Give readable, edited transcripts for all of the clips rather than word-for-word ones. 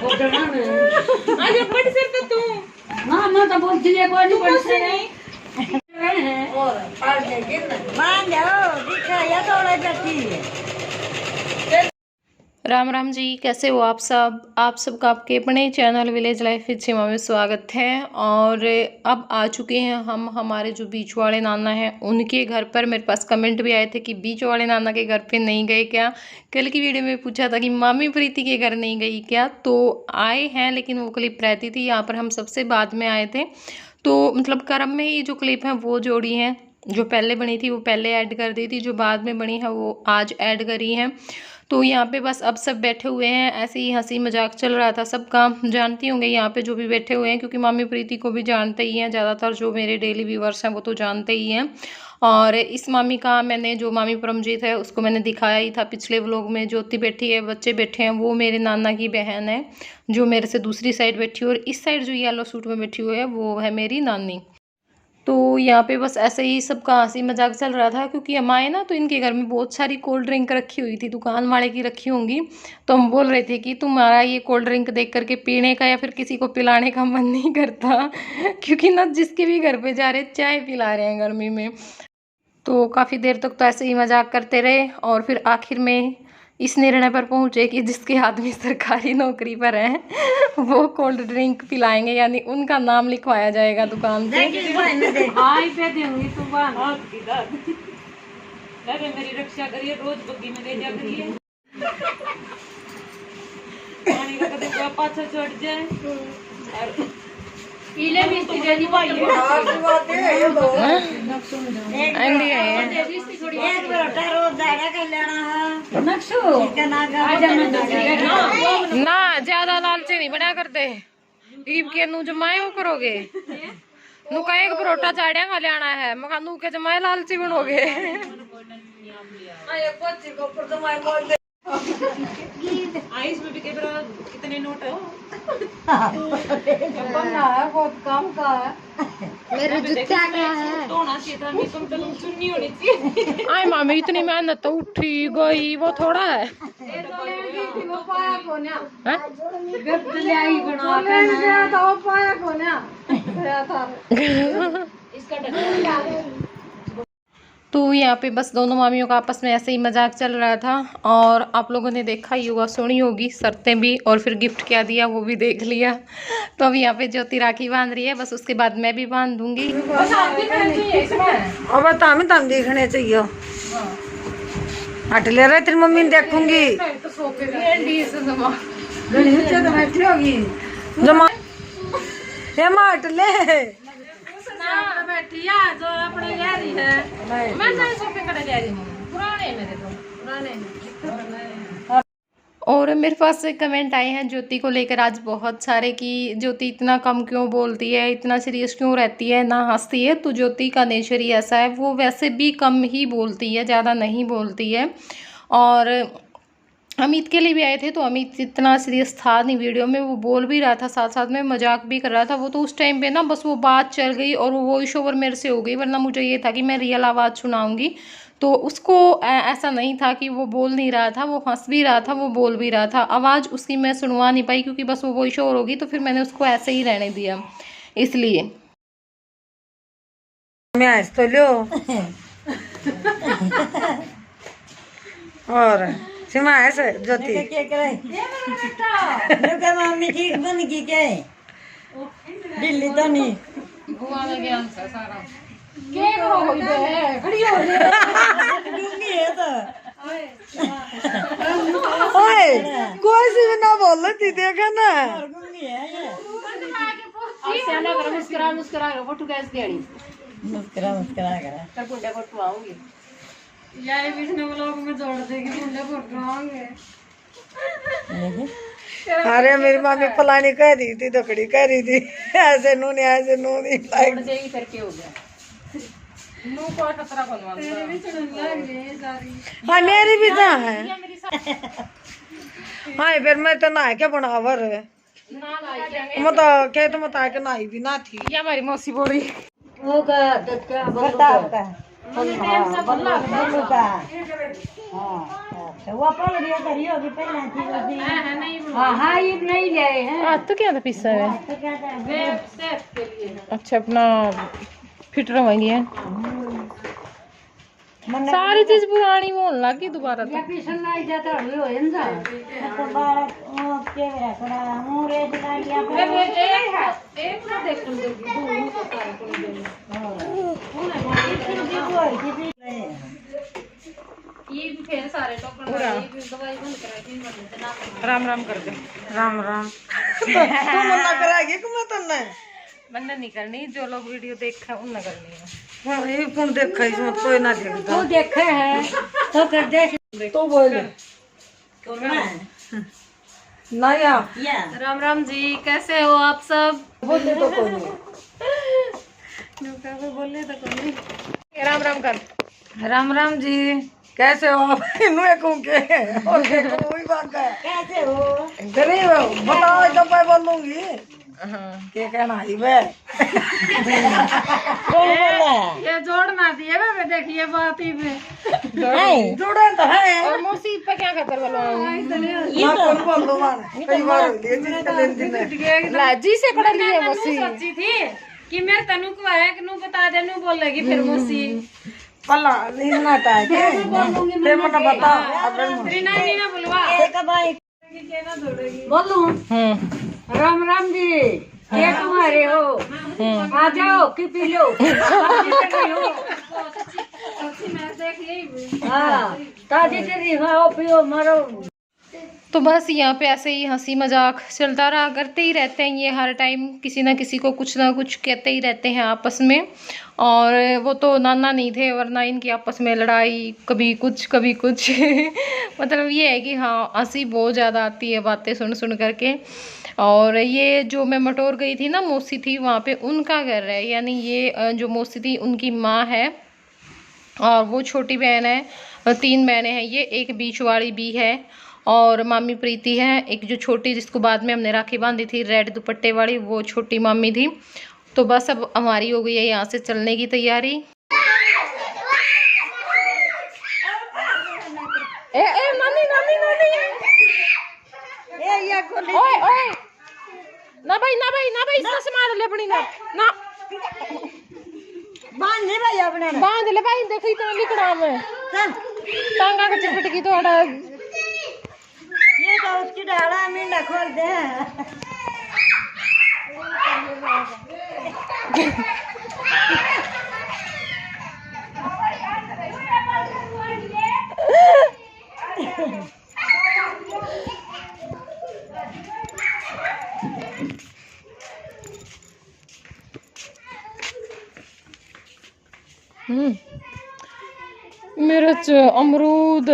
आज बड़ी सर तो तू हाँ मैं तो बोलती है कोई नहीं बड़ी सर और पार के मान जाओ दिखा या थोड़ा जटी है। राम राम जी, कैसे हो आप सबका आपके अपने चैनल विलेज लाइफ विद सीमा में स्वागत है। और अब आ चुके हैं हम हमारे जो बीच वाले नाना हैं उनके घर पर। मेरे पास कमेंट भी आए थे कि बीच वाले नाना के घर पे नहीं गए क्या। कल की वीडियो में पूछा था कि मामी प्रीति के घर नहीं गई क्या, तो आए हैं लेकिन वो क्लिप रहती थी यहाँ पर, हम सबसे बाद में आए थे। तो मतलब कर्म में ही जो क्लिप है वो जोड़ी हैं, जो पहले बनी थी वो पहले ऐड कर दी थी, जो बाद में बनी है वो आज ऐड करी हैं। तो यहाँ पे बस अब सब बैठे हुए हैं, ऐसे ही हंसी मजाक चल रहा था सबका। जानती होंगे यहाँ पे जो भी बैठे हुए हैं, क्योंकि मामी प्रीति को भी जानते ही हैं, ज़्यादातर जो मेरे डेली व्यूवर्स हैं वो तो जानते ही हैं। और इस मामी का मैंने, जो मामी परमजीत है उसको मैंने दिखाया ही था पिछले व्लॉग में। ज्योति बैठी है, बच्चे बैठे हैं, वो मेरे नाना की बहन है जो मेरे से दूसरी साइड बैठी है, और इस साइड जो येलो सूट में बैठी हुई है वो है मेरी नानी। तो यहाँ पे बस ऐसे ही सबका हंसी मजाक चल रहा था, क्योंकि हम आए ना तो इनके घर में बहुत सारी कोल्ड ड्रिंक रखी हुई थी, दुकान वाले की रखी होंगी। तो हम बोल रहे थे कि तुम्हारा ये कोल्ड ड्रिंक देख करके पीने का या फिर किसी को पिलाने का मन नहीं करता क्योंकि ना जिसके भी घर पे जा रहे चाय पिला रहे हैं गर्मी में। तो काफ़ी देर तक तो ऐसे ही मजाक करते रहे, और फिर आखिर में इस निर्णय पर पहुंचे कि जिसके आदमी सरकारी नौकरी पर हैं वो कोल्ड ड्रिंक पिलाएंगे, यानी उनका नाम लिखवाया जाएगा दुकान पे। आई पे दूंगी तुम मेरी रक्षा करिए, रोज बग्गी में ले जा करिए। पानी का कदम पाछा चढ़ जाए पीले भी इसकी जल्दी एक बरोटा रोज दाड़ा कर लेना है नक्शो ना, ज्यादा लालची नहीं बना करते। ईब के नू जमाए वो करोगे, नू का एक परोठा चाड़िया खा लेना है, मका नू के जमाए लालची बनोगे। आइस में भी कितने नोट है बहुत कम का है। मेरे जूता क्या है होना चाहिए था, मैं तुम तो सुननी होनी चाहिए। आई मामी इतनी मेहनत तो उठी गई, वो थोड़ा है। तो यहाँ पे बस दोनों मामियों का आपस में ऐसे ही मजाक चल रहा था, और आप लोगों ने देखा ही होगा, सुनी होगी शर्तें भी, और फिर गिफ्ट क्या दिया वो भी देख लिया। तो अब यहाँ पे ज्योति राखी बांध रही है, बस उसके बाद मैं भी बांध दूंगी। अब तम देखने चाहिए हट ले रहे तेरी मम्मी देखूंगी बैठी होगी जमा हट ले बैठी है जो अपने ले रही है, मैं नहीं शॉपिंग करने ले रही हूँ, पुराने मेरे तो पुराने। और मेरे पास कमेंट आए हैं ज्योति को लेकर आज बहुत सारे, कि ज्योति इतना कम क्यों बोलती है, इतना सीरियस क्यों रहती है, ना हंसती है। तो ज्योति का नेचर ही ऐसा है, वो वैसे भी कम ही बोलती है, ज़्यादा नहीं बोलती है। और अमित के लिए भी आए थे तो अमित इतना सीरियस था नहीं वीडियो में, वो बोल भी रहा था, साथ साथ में मजाक भी कर रहा था। वो तो उस टाइम पे ना बस वो बात चल गई और वो वॉइस ओवर मेरे से हो गई, वरना मुझे ये था कि मैं रियल आवाज़ सुनाऊंगी। तो उसको ऐसा नहीं था कि वो बोल नहीं रहा था, वो हंस भी रहा था, वो बोल भी रहा था। आवाज़ उसकी मैं सुनवा नहीं पाई क्योंकि बस वो वॉइस ओवर होगी, तो फिर मैंने उसको ऐसे ही रहने दिया, इसलिए। मैं तो लो और सीमा ऐसे ज्योति मम्मी ठीक बन गई क्या दिल्ली तो नहीं कोई सी भी ना बोल रही देखा ना मुस्कुरा मुस्कुरा फोटो कैसे मुस्कुरा मुस्कुरा कर फोटो आऊंगी यार विष्णु ब्लॉग में जोड़ देगी, मुंडे फोटो आऊंगे। अरे मेरी मम्मी फलानी कह रही थी, दकड़ी कह रही थी ऐसे नू नहीं लाइक करके हो गया नू को खतरा बनवा तेरे भी सुनने लग रही है सारी। हाँ मेरी भी जा है हाँ फिर मैं तो ना क्या बनावर मैं तो खेत में ताके नाई भी ना थी। ये हमारी मौसी बोल रही वो का बल्लू का तो वो पल दिया करी होगी पहले थी होगी है नहीं हाँ हाँ ये नहीं गए हैं तो क्या था पिस्सा है? तो क्या था सेहत के लिए अच्छा अपना फिट रहेंगी है। मन सारी चीज पुरानी मोहन लगी दोबारा या पीछे नहीं जाता हो ना तो बार के रखड़ा मुरे दिखा दिया एक ना देख लो दोनों को सारे को दे ये भी फिर सारे टोकन ये भी दवाई बंद कराई थी मतलब ना राम राम कर दे। राम राम बंदा नहीं करनी, जो लोग वीडियो देख रहे हैं उन करनी है। ये कौन देखा इसमें कोई ना देखता तू देखा है तो कर देख तो बोल नहीं आ राम राम जी, कैसे हो आप सब? बोले तो कोई नहीं बोले तो कोई नहीं। राम राम कर। राम राम जी कैसे हो आप इन्हें कौन के और कोई बात है कैसे हो गरीब हो बताओ तो मैं बोलूंगी क्या कहना है वे कौन बोला ये जोड़ना दिए मैं देखिए बात ही पे नहीं जोड़े तो है और मौसी पे क्या खतर बोलो? ना कौन बोल दो मान कई बार ले जी का लेन देन है लाजी से कड़ा लिए मौसी। सोची थी कि मेरे तनु को है कि नु बता दे नु बोलेगी फिर मौसी पल्ला नहीं ना टाइम कैसे बोलूंगी मैं मत बता रीना नीना बुलवा एक भाई बोलूं राम राम जी क्या तुम्हारे हो आ जाओ कि पी लो मैं देख यही हाँ ताजी तेरी खाओ पियो मरो तो बस यहाँ पे ऐसे ही हंसी मजाक चलता रहा करते ही रहते हैं ये हर टाइम, किसी ना किसी को कुछ ना कुछ कहते ही रहते हैं आपस में। और वो तो नाना नहीं थे वरना इनकी आपस में लड़ाई कभी कुछ मतलब ये है कि हाँ हंसी बहुत ज़्यादा आती है बातें सुन सुन करके। और ये जो मैं मटोर गई थी ना मौसी थी वहाँ पे उनका घर है, यानी ये जो मौसी थी उनकी माँ है और वो छोटी बहन है, 3 बहनें हैं ये, एक बीच वाली भी है और मामी प्रीति है, एक जो छोटी जिसको बाद में हमने राखी बांधी थी रेड दुपट्टे वाली वो छोटी मामी थी। तो बस अब हमारी हो गई है यहाँ से चलने की तैयारी। नानी नानी नानी ओए ओए ना भाई इसमें से मार ले अपनी ना बांध ले भाई अपने बांध ले भाई, देखी तो लिखना में टांगा का चिपट की थोड़ा ये तो उसकी डाला मींडा खोल दे मिर्च अमरूद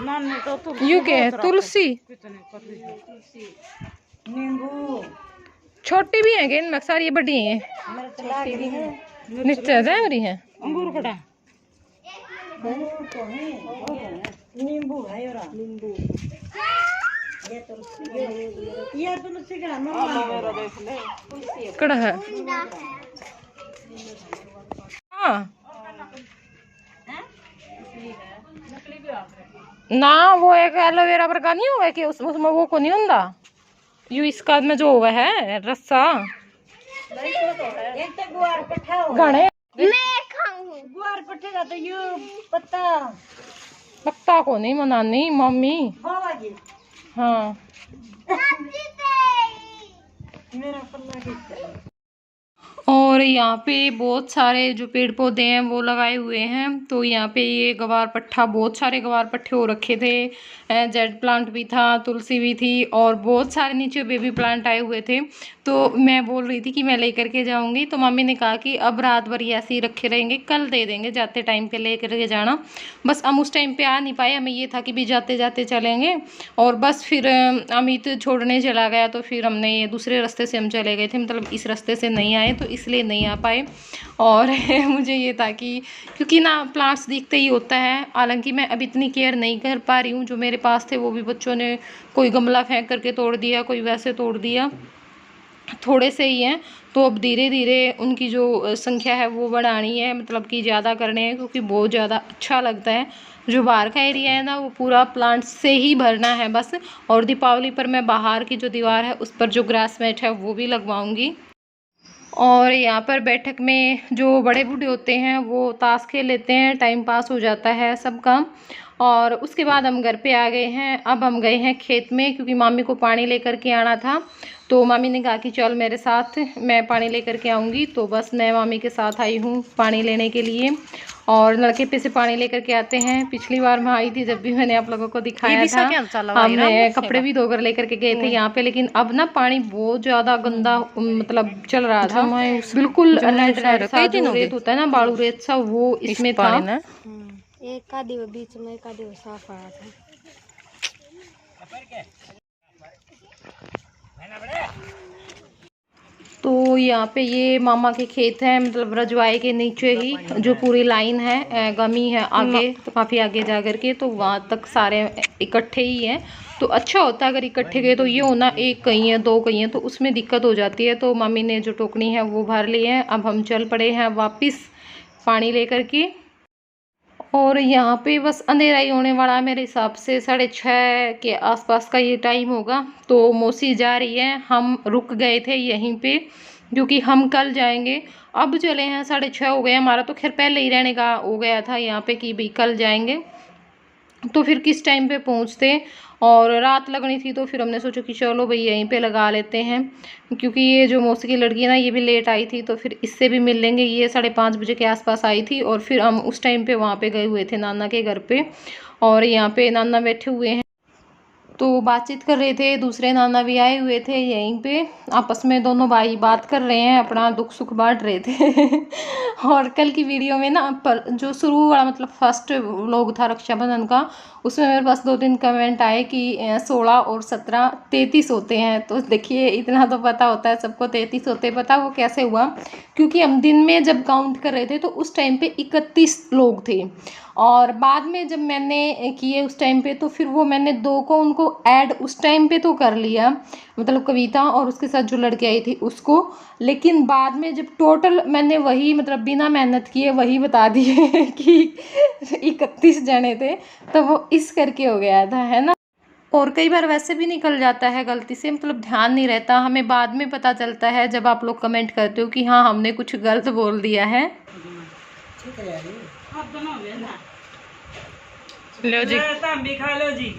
नानी तो यू क्या है तुलसी नींबू छोटी भी है क्या इनमें? सारी ये बड़ी हैं मिर्च लागी है नीचे जाए है अंगूर खड़ा नींबू है और नींबू ये तुलसी का मेरा देख ले कड़ा है हाँ ना वो एक एलोवेरा पर का नहीं हुआ कि उसमें वो को नहीं होता यू इसका में जो हुआ है रस्सा एक तो गुआर पट्ठा हो गाने मैं खाऊं गुआर पट्ठे का तो ये पत्ता को नहीं मनानी मम्मी बाबा जी हाँ मेरा पल्ला खींच और यहाँ पे बहुत सारे जो पेड़ पौधे हैं वो लगाए हुए हैं। तो यहाँ पे ये गवार पट्ठा, बहुत सारे गवार पट्टे हो रखे थे, जेड प्लांट भी था, तुलसी भी थी और बहुत सारे नीचे बेबी प्लांट आए हुए थे। तो मैं बोल रही थी कि मैं लेकर के जाऊंगी, तो मम्मी ने कहा कि अब रात भर ऐसे ही रखे रहेंगे, कल दे देंगे जाते टाइम पे लेकर के जाना। बस हम उस टाइम पे आ नहीं पाए, हमें ये था कि भी जाते जाते चलेंगे और बस फिर अमित छोड़ने चला गया तो फिर हमने ये दूसरे रास्ते से हम चले गए थे, मतलब इस रास्ते से नहीं आए तो इसलिए नहीं आ पाए। और मुझे ये था कि क्योंकि ना प्लांट्स दिखते ही होता है, हालांकि मैं अब इतनी केयर नहीं कर पा रही हूँ। जो मेरे पास थे वो भी बच्चों ने कोई गमला फेंक करके तोड़ दिया, कोई वैसे तोड़ दिया, थोड़े से ही हैं। तो अब धीरे धीरे उनकी जो संख्या है वो बढ़ानी है, मतलब कि ज़्यादा करने हैं, क्योंकि बहुत ज़्यादा अच्छा लगता है जो बाहर का एरिया है ना वो पूरा प्लांट से ही भरना है बस। और दीपावली पर मैं बाहर की जो दीवार है उस पर जो ग्रास मैट है वो भी लगवाऊंगी। और यहाँ पर बैठक में जो बड़े बूढ़े होते हैं वो ताश खेल लेते हैं, टाइम पास हो जाता है सबका। और उसके बाद हम घर पे आ गए हैं। अब हम गए हैं खेत में क्योंकि मामी को पानी लेकर के आना था। तो मामी ने कहा कि चल मेरे साथ, मैं पानी लेकर के आऊँगी। तो बस मैं मामी के साथ आई हूँ पानी लेने के लिए। और नलके पे से पानी लेकर के आते हैं। पिछली बार मैं आई थी जब भी मैंने आप लोगों को दिखाया था, हमने कपड़े भी धोकर लेकर के गए थे यहाँ पे। लेकिन अब ना पानी बहुत ज़्यादा गंदा मतलब चल रहा था, बिल्कुल रेत होता है ना, बालू रेत सा, वो इसमें था। एक आधी वो बीच में, एक आधी वो साफ आया था। तो यहाँ पे ये मामा के खेत हैं, मतलब रजवाए के नीचे ही जो पूरी लाइन है गमी है आगे, तो काफ़ी आगे जा कर के तो वहाँ तक सारे इकट्ठे ही हैं। तो अच्छा होता है अगर इकट्ठे गए, तो ये होना एक कहीं है दो कहीं है तो उसमें दिक्कत हो जाती है। तो मम्मी ने जो टोकनी है वो भर ली है। अब हम चल पड़े हैं वापस पानी लेकर के। और यहाँ पे बस अंधेरा ही होने वाला है, मेरे हिसाब से 6:30 के आसपास का ये टाइम होगा। तो मौसी जा रही है, हम रुक गए थे यहीं पे क्योंकि हम कल जाएंगे। अब चले हैं, 6:30 हो गए। हमारा तो खैर पहले ही रहने का हो गया था यहाँ पे कि भाई कल जाएंगे, तो फिर किस टाइम पे पहुँचते। और रात लगनी थी तो फिर हमने सोचा कि चलो भाई यहीं पे लगा लेते हैं, क्योंकि ये जो मौसी की लड़की है ना ये भी लेट आई थी, तो फिर इससे भी मिल लेंगे। ये 5:30 बजे के आसपास आई थी और फिर हम उस टाइम पे वहाँ पे गए हुए थे नाना के घर पे। और यहाँ पे नाना बैठे हुए हैं तो बातचीत कर रहे थे। दूसरे नाना भी आए हुए थे यहीं पे, आपस में दोनों भाई बात कर रहे हैं, अपना दुख सुख बांट रहे थे। और कल की वीडियो में ना पर जो शुरू वाला मतलब फर्स्ट व्लॉग था रक्षाबंधन का, उसमें मेरे पास 2-3 कमेंट आए कि 16 और 17 33 होते हैं। तो देखिए इतना तो पता होता है सबको, 33 होते हैं। पता वो कैसे हुआ, क्योंकि हम दिन में जब काउंट कर रहे थे तो उस टाइम पे 31 लोग थे, और बाद में जब मैंने किए उस टाइम पे तो फिर वो मैंने 2 को उनको ऐड उस टाइम पे तो कर लिया, मतलब कविता और उसके साथ जो लड़की आई थी उसको। लेकिन बाद में जब टोटल मैंने वही मतलब बिना मेहनत किए वही बता दिए कि 31 जने थे, तो वो इस करके हो गया था, है ना। और कई बार वैसे भी निकल जाता है गलती से, मतलब ध्यान नहीं रहता, हमें बाद में पता चलता है जब आप लोग कमेंट करते हो कि हाँ हमने कुछ गलत बोल दिया है। लो जी, खा लो जी।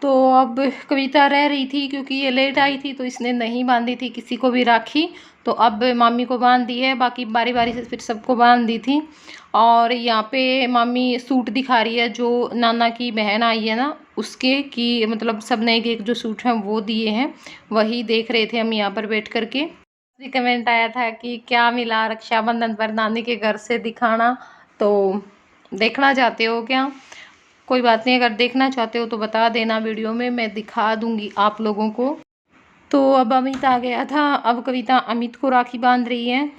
तो अब कविता रह रही थी क्योंकि ये लेट आई थी तो इसने नहीं बांधी थी किसी को भी राखी, तो अब मामी को बांध दी है, बाकी बारी बारी से फिर सबको बांध दी थी। और यहाँ पे मामी सूट दिखा रही है जो नाना की बहन आई है ना उसके, कि मतलब सब ने एक जो सूट हैं वो दिए हैं, वही देख रहे थे हम यहाँ पर बैठ करके। कमेंट आया था कि क्या मिला रक्षाबंधन पर नानी के घर से दिखाना, तो देखना चाहते हो क्या? कोई बात नहीं, अगर देखना चाहते हो तो बता देना, वीडियो में मैं दिखा दूंगी आप लोगों को। तो अब अमित आ गया था, अब कविता अमित को राखी बांध रही है।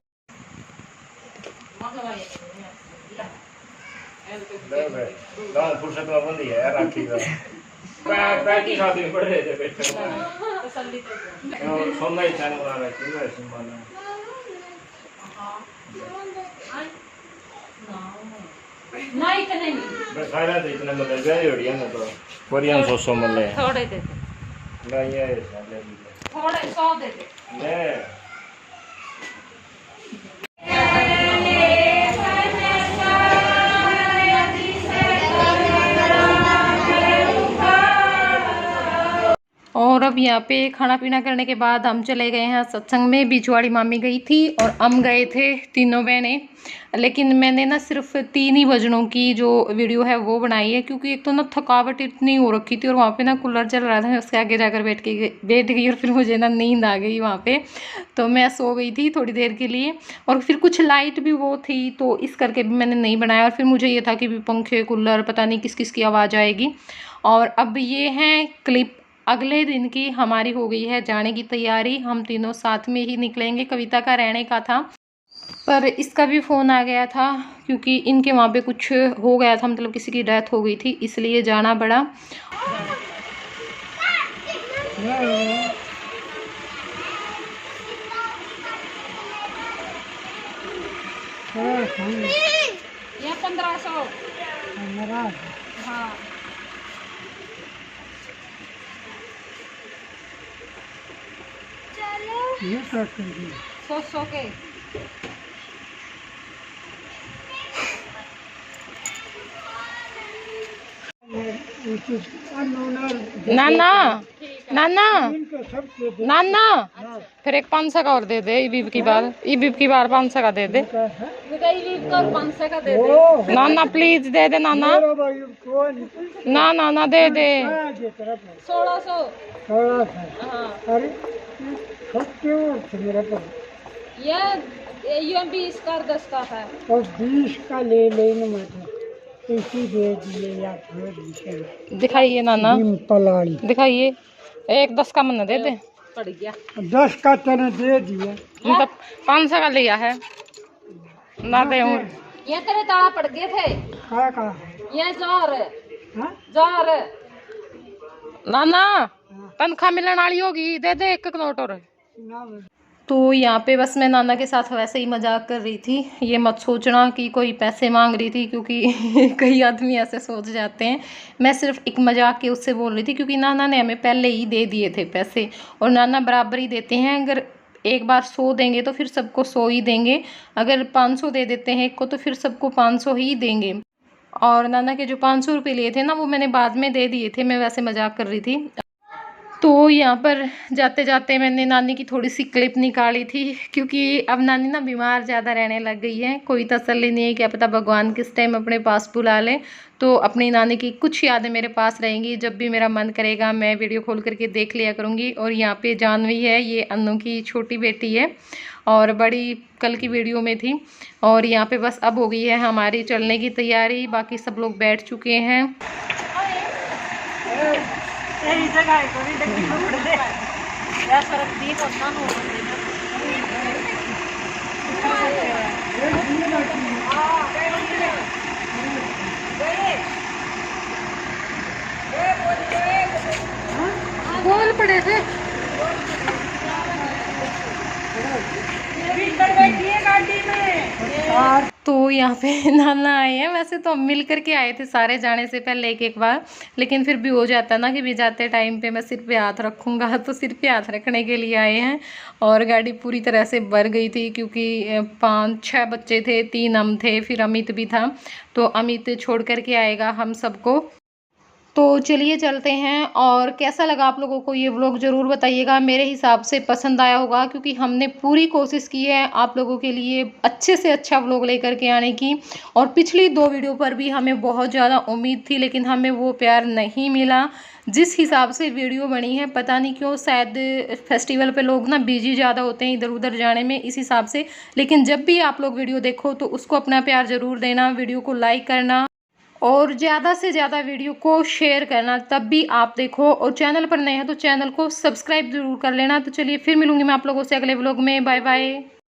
थोड़े दे थोड़े 100 दे दे। और अब यहाँ पे खाना पीना करने के बाद हम चले गए हैं सत्संग में। बिचवाड़ी मामी गई थी और हम गए थे तीनों बहनें। लेकिन मैंने ना सिर्फ 3 ही भजनों की जो वीडियो है वो बनाई है, क्योंकि एक तो ना थकावट इतनी हो रखी थी और वहाँ पे ना कूलर चल रहा था, मैं उसके आगे जाकर बैठ गई और फिर मुझे ना नींद आ गई वहाँ पे, तो मैं सो गई थी थोड़ी देर के लिए। और फिर कुछ लाइट भी वो थी तो इस करके भी मैंने नहीं बनाया। और फिर मुझे ये था कि पंखे कूलर पता नहीं किस किस की आवाज़ आएगी। और अब ये हैं क्लिप अगले दिन की, हमारी हो गई है जाने की तैयारी, हम तीनों साथ में ही निकलेंगे। कविता का रहने का था पर इसका भी फ़ोन आ गया था क्योंकि इनके वहाँ पे कुछ हो गया था, मतलब किसी की डेथ हो गई थी, इसलिए जाना पड़ा। ये 1500। हाँ ये करते हैं 100 के। नाना नाना नाना फिर एक 500 का और दे दे। ईबीब की बार 500 का दे दे। कर 500 का दे दे। नाना प्लीज दे दे नाना। ना नाना दे दे। 1600। हाँ अरे मेरा तो ये 20 का 10 का है। और 20 का ले लेने मतलब इसी दे दिए या फिर दिखाइए नाना पलाड़ी दिखाइए। एक 10 का मन दे दे। पड़ गया 10 का तने दे दिए मतलब 500 का लिया है ना दे। ये तेरे ताला पड़ गए थे। का ये जार हाँ? जार नाना तनख्वाह मिलने वाली होगी दे दे एक नोट और। ना तो यहाँ पे बस मैं नाना के साथ वैसे ही मजाक कर रही थी। ये मत सोचना कि कोई पैसे मांग रही थी, क्योंकि कई आदमी ऐसे सोच जाते हैं। मैं सिर्फ एक मजाक के उससे बोल रही थी, क्योंकि नाना ने हमें पहले ही दे दिए थे पैसे, और नाना बराबर ही देते हैं। अगर एक बार 100 देंगे तो फिर सबको 100 ही देंगे। अगर 500 दे देते हैं एक को तो फिर सबको 500 ही देंगे। और नाना के जो 500 रुपये लिए थे ना, वो मैंने बाद में दे दिए थे। मैं वैसे मजाक कर रही थी। तो यहाँ पर जाते जाते मैंने नानी की थोड़ी सी क्लिप निकाली थी, क्योंकि अब नानी ना बीमार ज़्यादा रहने लग गई है। कोई तसल्ली नहीं है, क्या पता भगवान किस टाइम अपने पास बुला ले। तो अपनी नानी की कुछ यादें मेरे पास रहेंगी। जब भी मेरा मन करेगा मैं वीडियो खोल करके देख लिया करूँगी। और यहाँ पे जानवी है, ये अन्नू की छोटी बेटी है, और बड़ी कल की वीडियो में थी। और यहाँ पे बस अब हो गई है हमारी चलने की तैयारी। बाकी सब लोग बैठ चुके हैं। यही जगह है कोई देखी पकड़ दे या सरक दी तो ना हो बोल पड़े थे। गाड़ी में तो यहाँ पे नाना आए हैं। वैसे तो हम मिल करके आए थे सारे जाने से पहले एक बार, लेकिन फिर भी हो जाता ना कि भी जाते टाइम पे मैं सिर पे हाथ रखूँगा, तो सिर पे हाथ रखने के लिए आए हैं। और गाड़ी पूरी तरह से भर गई थी, क्योंकि 5-6 बच्चे थे, 3 हम थे, फिर अमित भी था। तो अमित छोड़ करके आएगा हम सबको। तो चलिए चलते हैं। और कैसा लगा आप लोगों को ये व्लॉग ज़रूर बताइएगा। मेरे हिसाब से पसंद आया होगा, क्योंकि हमने पूरी कोशिश की है आप लोगों के लिए अच्छे से अच्छा व्लॉग लेकर के आने की। और पिछली 2 वीडियो पर भी हमें बहुत ज़्यादा उम्मीद थी, लेकिन हमें वो प्यार नहीं मिला जिस हिसाब से वीडियो बनी है। पता नहीं क्यों, शायद फेस्टिवल पे लोग ना बिजी ज़्यादा होते हैं इधर उधर जाने में, इस हिसाब से। लेकिन जब भी आप लोग वीडियो देखो तो उसको अपना प्यार ज़रूर देना, वीडियो को लाइक करना और ज़्यादा से ज़्यादा वीडियो को शेयर करना, तब भी आप देखो। और चैनल पर नए हैं तो चैनल को सब्सक्राइब जरूर कर लेना। तो चलिए फिर मिलूंगी मैं आप लोगों से अगले व्लॉग में। Bye bye.